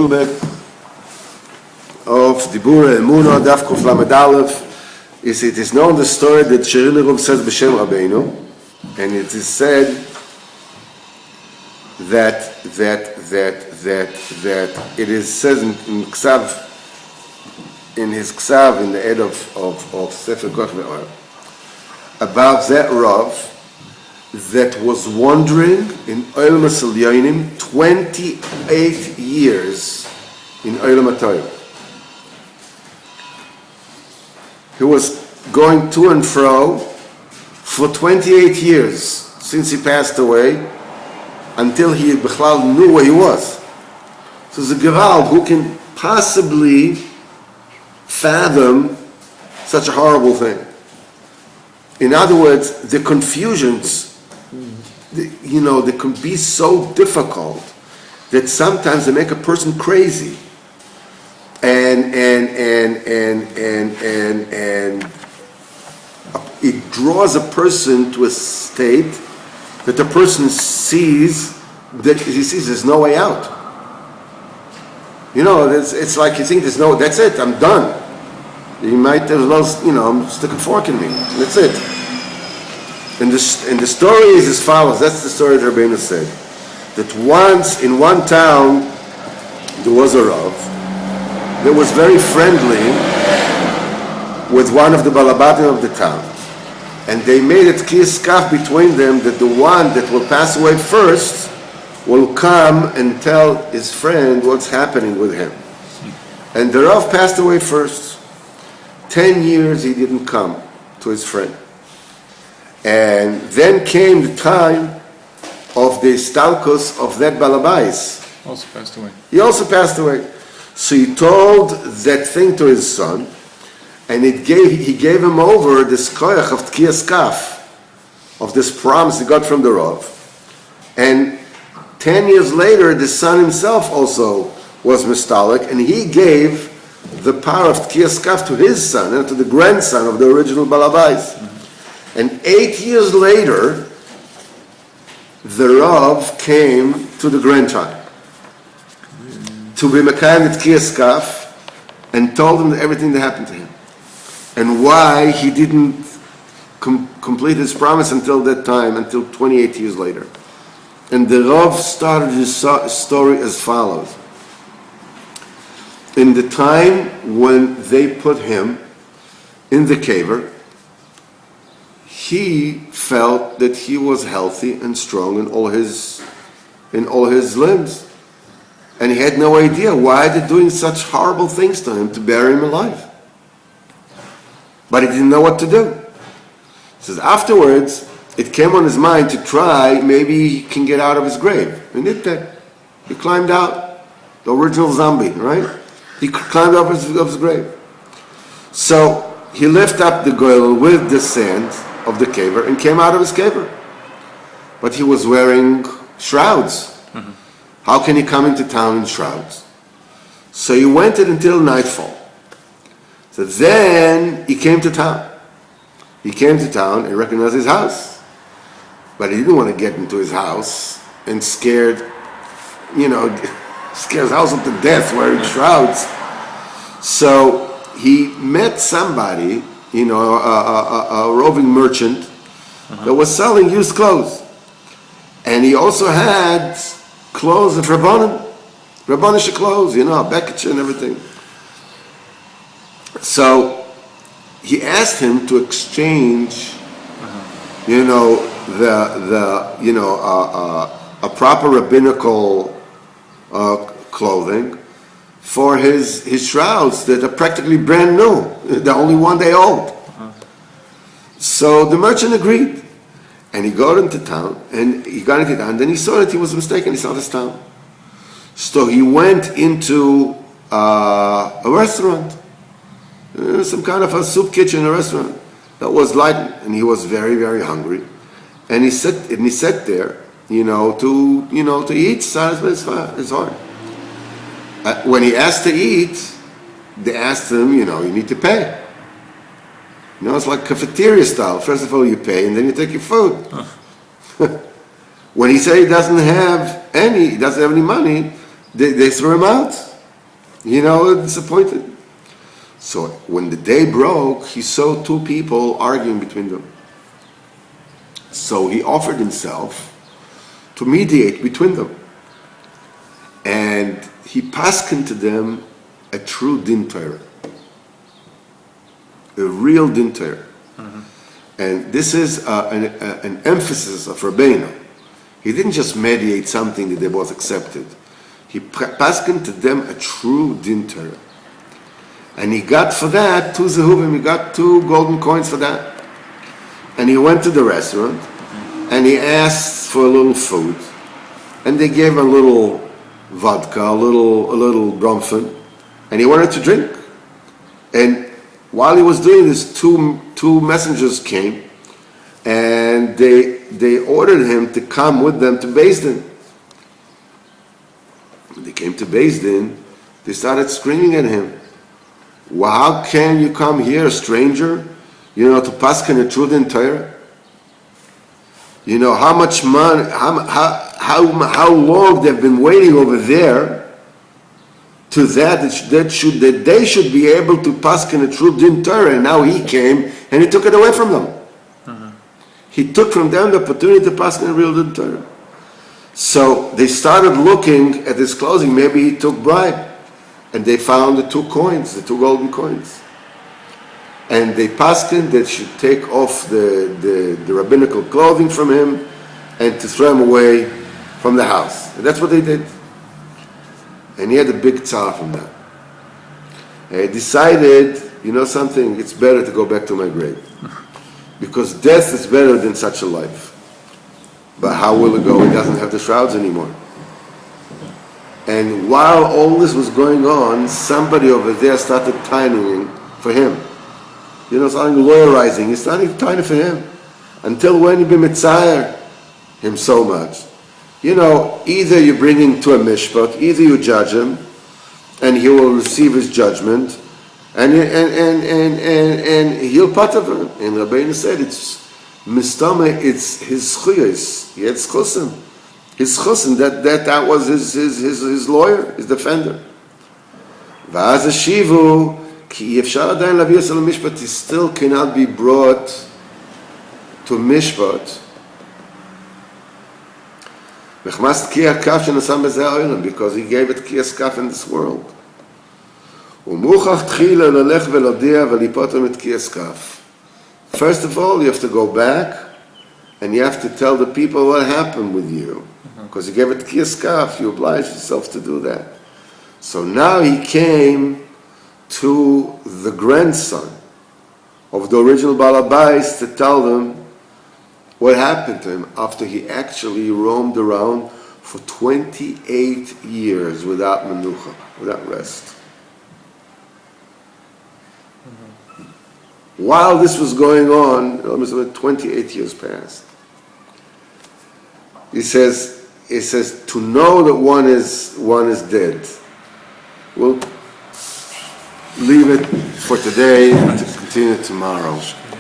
bit of Diburei Emuna, Daf Kuf Lamed Aleph. It is known the story that Sherilirov says B'Shem Rabbeinu, and it is said that it is says in Ksav, in his Ksav, in the head of Sefer Koch Ve'or, about that Rav that was wandering in Olam HaSelyonim 28 years in Olam HaTorah. He was going to and fro for 28 years since he passed away until he Bechlal knew where he was. So it's a Gewalt who can possibly fathom such a horrible thing. In other words, the confusions, they can be so difficult that sometimes they make a person crazy, and it draws a person to a state that the person sees there's no way out. It's like you think that's it, I'm done. You might as well, stick a fork in me. That's it. And the story is as follows. That's the story that Rabbeinu said. That once in one town there was a Rav that was very friendly with one of the balabatim of the town. And they made it kiskaf between them that the one that will pass away first will come and tell his friend what's happening with him. And the Rav passed away first. 10 years he didn't come to his friend. And then came the time of the stalkos of that balabais. Also passed away. He also passed away. So he told that thing to his son, and he gave him over this koyach of tkiyas kaf, of this promise he got from the Rav. And 10 years later, the son himself also was mistalik, and he gave the power of tkiyas kaf to his son and to the grandson of the original balabais. And 8 years later, the Rav came to the grandchild to be Mekayim at Tkiyas Kaf and told him everything that happened to him and why he didn't complete his promise until that time, until 28 years later. And the Rav started his story as follows. In the time when they put him in the caver, he felt that he was healthy and strong in all his limbs. And he had no idea why they're doing such horrible things to him to bury him alive. But he didn't know what to do. He says afterwards, it came on his mind to try, maybe he can get out of his grave. And he did that. He climbed out. The original zombie, right? He climbed up of his grave. So he lifted up the goyel with the sand of the caver and came out of his caver. But he was wearing shrouds. Mm-hmm. How can he come into town in shrouds? So he waited until nightfall. So then he came to town. He came to town and recognized his house. But he didn't want to get into his house and scared his house up to death wearing shrouds. So he met somebody, a roving merchant that was selling used clothes. And he also had clothes of Rabbanish clothes, Bekach and everything. So he asked him to exchange, a proper rabbinical clothing for his shrouds that are practically brand new, the only one they owned. So the merchant agreed. And he got into town, and then he saw that he was mistaken, he saw this town. So he went into a restaurant, some kind of a soup kitchen, a restaurant that was light, and he was very, very hungry. And he sat there, to eat, satisfy his heart. When he asked to eat, they asked him, you need to pay. It's like cafeteria style. First of all, you pay, and then you take your food. When he said he doesn't have any money, they threw him out. disappointed. So when the day broke, he saw two people arguing between them. So he offered himself to mediate between them. And he paskened to them a true din Torah. A real din Torah. And this is an emphasis of Rabbeinu. He didn't just mediate something that they both accepted. He paskened to them a true din Torah. And he got for that 2 zehuvim, he got 2 golden coins for that. And he went to the restaurant and he asked for a little food. And they gave him a little vodka, a little bromfin, and he wanted to drink. And while he was doing this, two messengers came and they ordered him to come with them to Beis Din. When they came to Beis Din, they started screaming at him. Well, how can you come here, a stranger, to paskin a true din Torah? How much money, how long they've been waiting over there to that they should be able to paskin a true din Torah, and now he came and he took it away from them. He took from them the opportunity to paskin a real din Torah. So they started looking at his clothing. Maybe he took bribe. And they found the 2 coins, the 2 golden coins. And they paskined that should take off the rabbinical clothing from him and to throw him away from the house. And that's what they did. And he had a big tzar from that. And he decided, something, it's better to go back to my grave. Because death is better than such a life. But how will it go? He doesn't have the shrouds anymore. And while all this was going on, somebody over there started tining for him. Starting lawyerizing. He started tining for him. Until when he be mitzayir him so much. Either you bring him to a mishpat, either you judge him, and he will receive his judgment, and he'll part of him. And Rabbeinu said, it's mistama, it's his chuyos. He had schusim. His chusin, that was his lawyer, his defender. V'az hashivu, ki yefshar adayin lavi yosel mishpat, he still cannot be brought to mishpat. Mechmas tkiyah kaf shenasam bezeh ha'olam, because he gave it tkiyah kaf in this world. U'muchach tchila lalech velodia v'lipotem et tkiyah kaf. First of all, you have to go back and you have to tell the people what happened with you. Because you gave it kiyas, you obliged yourself to do that. So now he came to the grandson of the original Balabais to tell them what happened to him after he actually roamed around for 28 years without menucha, without rest. While this was going on, almost 28 years passed. It says to know that one is dead. We'll leave it for today and to continue tomorrow.